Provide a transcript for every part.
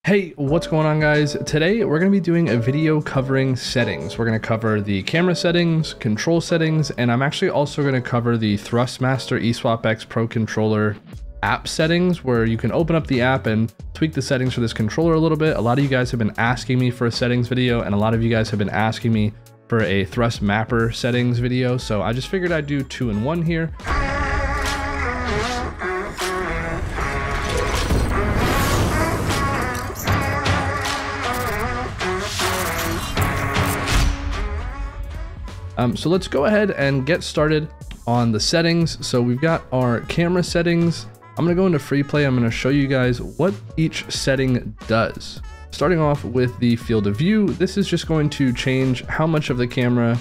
Hey, what's going on guys? Today we're going to be doing a video covering settings. We're going to cover the camera settings, control settings, and I'm actually also going to cover the ThrustMapper eSwapX Pro Controller app settings, where you can open up the app and tweak the settings for this controller a little bit. A lot of you guys have been asking me for a settings video, and a lot of you guys have been asking me for a ThrustMapper settings video, so I just figured I'd do 2 in 1 here. So let's go ahead and get started on the settings. So we've got our camera settings. I'm gonna go into free play. I'm gonna show you guys what each setting does. Starting off with the field of view, this is just going to change how much of the camera,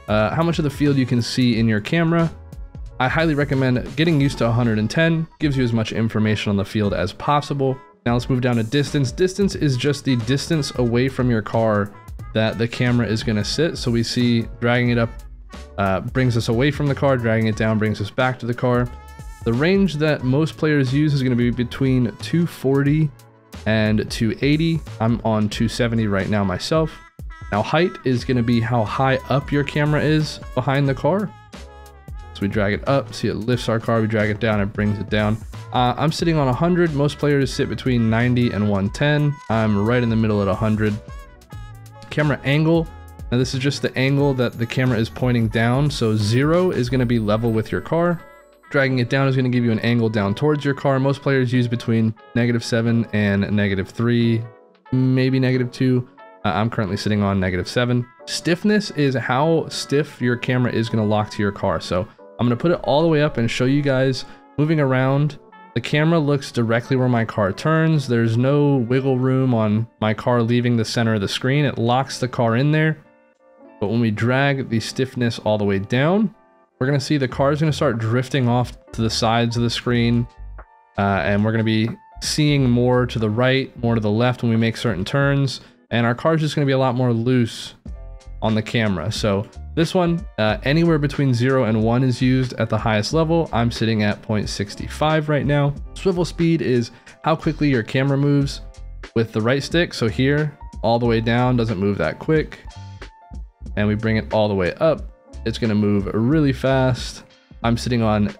how much of the field you can see in your camera. I highly recommend getting used to 110, gives you as much information on the field as possible. Now let's move down to distance. Distance is just the distance away from your car that the camera is going to sit. So we see dragging it up brings us away from the car, dragging it down brings us back to the car. The range that most players use is going to be between 240 and 280. I'm on 270 right now myself. Now height is going to be how high up your camera is behind the car. So we drag it up, see it lifts our car, we drag it down, it brings it down. I'm sitting on 100. Most players sit between 90 and 110. I'm right in the middle at 100. Camera angle, now this is just the angle that the camera is pointing down, so 0 is going to be level with your car. Dragging it down is going to give you an angle down towards your car. Most players use between -7 and -3, maybe -2. I'm currently sitting on -7. Stiffness is how stiff your camera is going to lock to your car. So I'm going to put it all the way up and show you guys moving around. The camera looks directly where my car turns. There's no wiggle room on my car leaving the center of the screen. It locks the car in there. But when we drag the stiffness all the way down, we're going to see the car is going to start drifting off to the sides of the screen. And we're going to be seeing more to the right, more to the left when we make certain turns. And our car is just going to be a lot more loose on the camera. So this one, anywhere between 0 and 1 is used at the highest level. I'm sitting at 0.65 right now. Swivel speed is how quickly your camera moves with the right stick. So here, all the way down, doesn't move that quick. And we bring it all the way up. It's gonna move really fast. I'm sitting on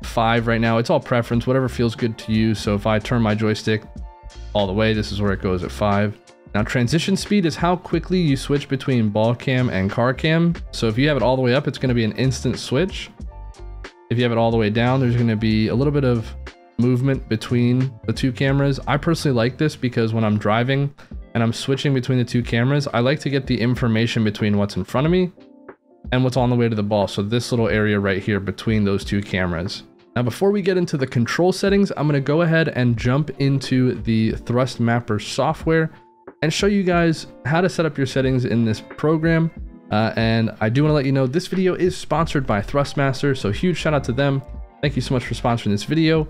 5 right now. It's all preference, whatever feels good to you. So if I turn my joystick all the way, this is where it goes at 5. Now transition speed is how quickly you switch between ball cam and car cam. So if you have it all the way up, it's going to be an instant switch. If you have it all the way down, there's going to be a little bit of movement between the two cameras. I personally like this because when I'm driving and I'm switching between the two cameras, I like to get the information between what's in front of me and what's on the way to the ball. So this little area right here between those two cameras. Now, before we get into the control settings, I'm going to go ahead and jump into the ThrustMapper software and show you guys how to set up your settings in this program. And I do want to let you know this video is sponsored by ThrustMapper, so huge shout out to them. Thank you so much for sponsoring this video.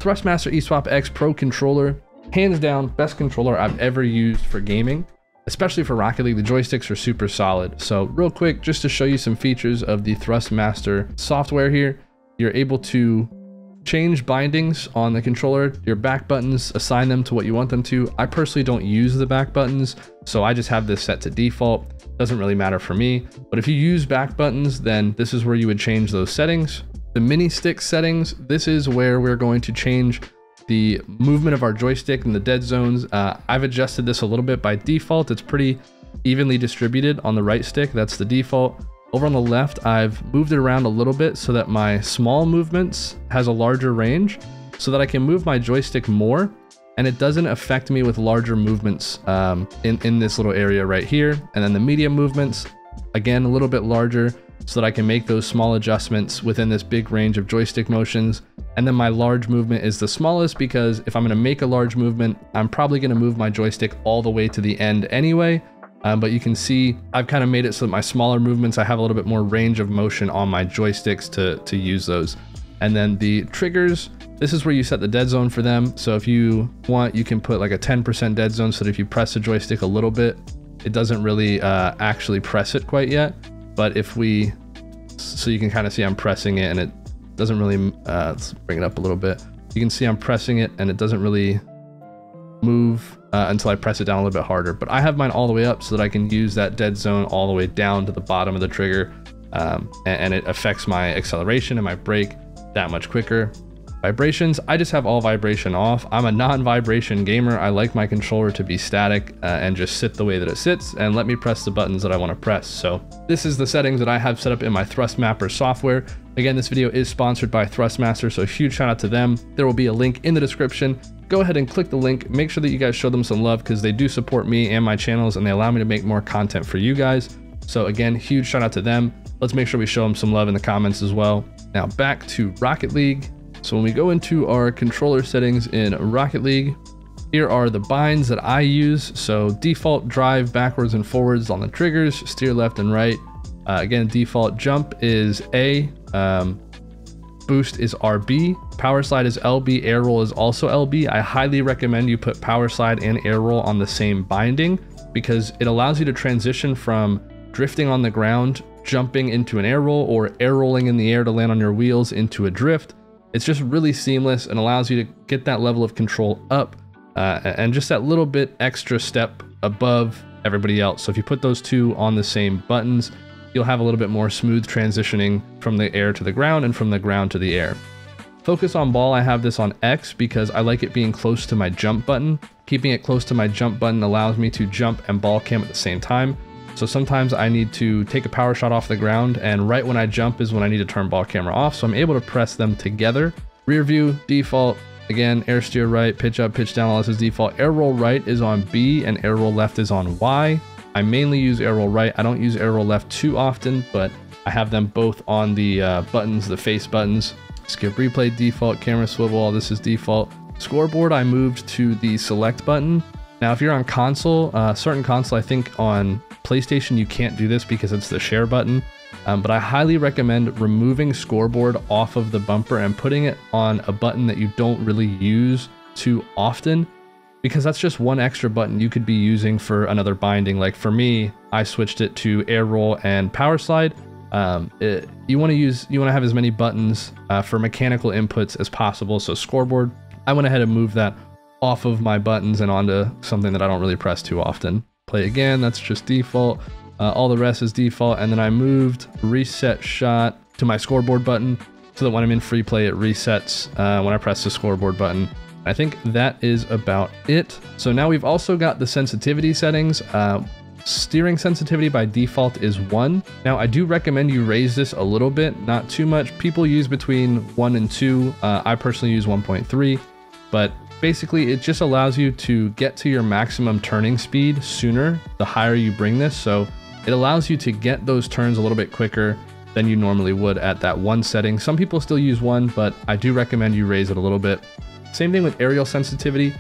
ThrustMapper eSwapX Pro Controller, hands down best controller I've ever used for gaming, especially for Rocket League. The joysticks are super solid. So real quick, just to show you some features of the ThrustMapper software here, you're able to change bindings on the controller, your back buttons, assign them to what you want them to. I personally don't use the back buttons, so I just have this set to default. Doesn't really matter for me. But if you use back buttons, then this is where you would change those settings. The mini stick settings, this is where we're going to change the movement of our joystick in the dead zones. I've adjusted this a little bit by default. It's pretty evenly distributed on the right stick. That's the default. Over on the left, I've moved it around a little bit so that my small movements has a larger range so that I can move my joystick more and it doesn't affect me with larger movements in this little area right here. And then the medium movements, again, a little bit larger so that I can make those small adjustments within this big range of joystick motions. And then my large movement is the smallest because if I'm going to make a large movement, I'm probably going to move my joystick all the way to the end anyway. But you can see I've kind of made it so that my smaller movements, I have a little bit more range of motion on my joysticks to use those. And then the triggers, this is where you set the dead zone for them. So if you want, you can put like a 10% dead zone so that if you press the joystick a little bit, it doesn't really actually press it quite yet. But if we, so you can kind of see I'm pressing it and it doesn't really, let's bring it up a little bit. You can see I'm pressing it and it doesn't really move until I press it down a little bit harder. But I have mine all the way up so that I can use that dead zone all the way down to the bottom of the trigger, and it affects my acceleration and my brake that much quicker. Vibrations, I just have all vibration off. I'm a non-vibration gamer. I like my controller to be static and just sit the way that it sits and let me press the buttons that I want to press. So this is the settings that I have set up in my ThrustMapper software. Again, this video is sponsored by ThrustMapper, so huge shout out to them. There will be a link in the description. Go ahead and click the link. Make sure that you guys show them some love because they do support me and my channels and they allow me to make more content for you guys. So again, huge shout out to them. Let's make sure we show them some love in the comments as well. Now back to Rocket League. So when we go into our controller settings in Rocket League, here are the binds that I use. So default drive backwards and forwards on the triggers, steer left and right. Again, default jump is A, boost is RB, power slide is LB, air roll is also LB. I highly recommend you put power slide and air roll on the same binding because it allows you to transition from drifting on the ground, jumping into an air roll, or air rolling in the air to land on your wheels into a drift. It's just really seamless and allows you to get that level of control up and just that little bit extra step above everybody else. So if you put those two on the same buttons, you'll have a little bit more smooth transitioning from the air to the ground and from the ground to the air. Focus on ball, I have this on X because I like it being close to my jump button. Keeping it close to my jump button allows me to jump and ball cam at the same time. So sometimes I need to take a power shot off the ground, and right when I jump is when I need to turn ball camera off. So I'm able to press them together. Rear view, default, again, air steer right, pitch up, pitch down, all this is default. Air roll right is on B and air roll left is on Y. I mainly use air roll right. I don't use air roll left too often, but I have them both on the buttons, the face buttons. Skip replay, default, camera swivel, all this is default. Scoreboard, I moved to the select button. Now, if you're on console, certain console, I think on PlayStation, you can't do this because it's the share button, but I highly recommend removing scoreboard off of the bumper and putting it on a button that you don't really use too often, because that's just one extra button you could be using for another binding. Like for me, I switched it to air roll and power slide. You want to have as many buttons for mechanical inputs as possible. So scoreboard, I went ahead and moved that off of my buttons and onto something that I don't really press too often. Play again, that's just default. All the rest is default. And then I moved reset shot to my scoreboard button so that when I'm in free play, it resets when I press the scoreboard button. I think that is about it. So now we've also got the sensitivity settings. Steering sensitivity by default is 1. Now I do recommend you raise this a little bit, not too much. People use between 1 and 2. I personally use 1.3, but basically it just allows you to get to your maximum turning speed sooner the higher you bring this. So it allows you to get those turns a little bit quicker than you normally would at that 1 setting. Some people still use 1, but I do recommend you raise it a little bit. Same thing with aerial sensitivity.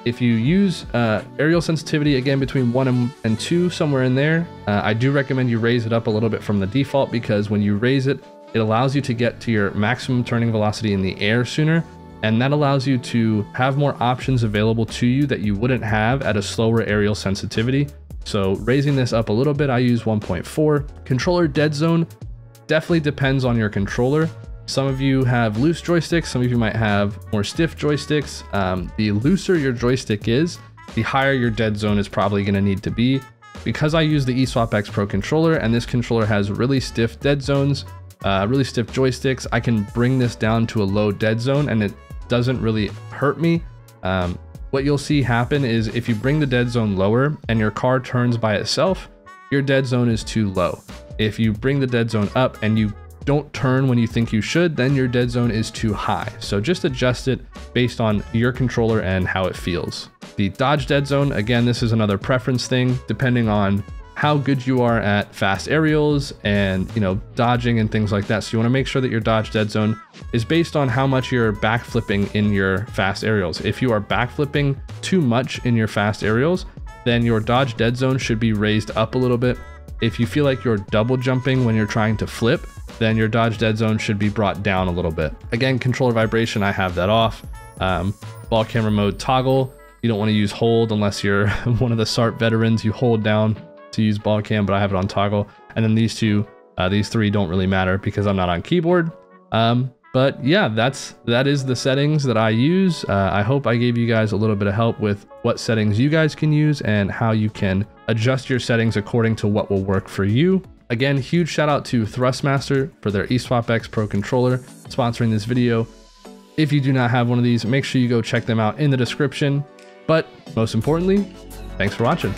If you use aerial sensitivity, again, between 1 and 2, somewhere in there, I do recommend you raise it up a little bit from the default, because when you raise it, it allows you to get to your maximum turning velocity in the air sooner. And that allows you to have more options available to you that you wouldn't have at a slower aerial sensitivity. So raising this up a little bit, I use 1.4. Controller dead zone definitely depends on your controller. Some of you have loose joysticks, some of you might have more stiff joysticks. The looser your joystick is, the higher your dead zone is probably going to need to be. Because I use the eSwap X Pro controller and this controller has really stiff dead zones, really stiff joysticks, I can bring this down to a low dead zone and it doesn't really hurt me. What you'll see happen is if you bring the dead zone lower and your car turns by itself, your dead zone is too low. If you bring the dead zone up and you don't turn when you think you should, then your dead zone is too high. So just adjust it based on your controller and how it feels. The dodge dead zone, again, this is another preference thing, depending on how good you are at fast aerials and, dodging and things like that. So you want to make sure that your dodge dead zone is based on how much you're backflipping in your fast aerials. If you are backflipping too much in your fast aerials, then your dodge dead zone should be raised up a little bit. If you feel like you're double jumping when you're trying to flip, then your dodge dead zone should be brought down a little bit. Again, controller vibration, I have that off. Ball camera mode toggle, you don't want to use hold unless you're one of the SART veterans. You hold down to use ball cam, but I have it on toggle. And then these three don't really matter because I'm not on keyboard. But yeah, that is the settings that I use. I hope I gave you guys a little bit of help with what settings you guys can use and how you can adjust your settings according to what will work for you. Again, huge shout out to ThrustMapper for their eSwapX Pro controller sponsoring this video. If you do not have one of these, make sure you go check them out in the description. But most importantly, thanks for watching.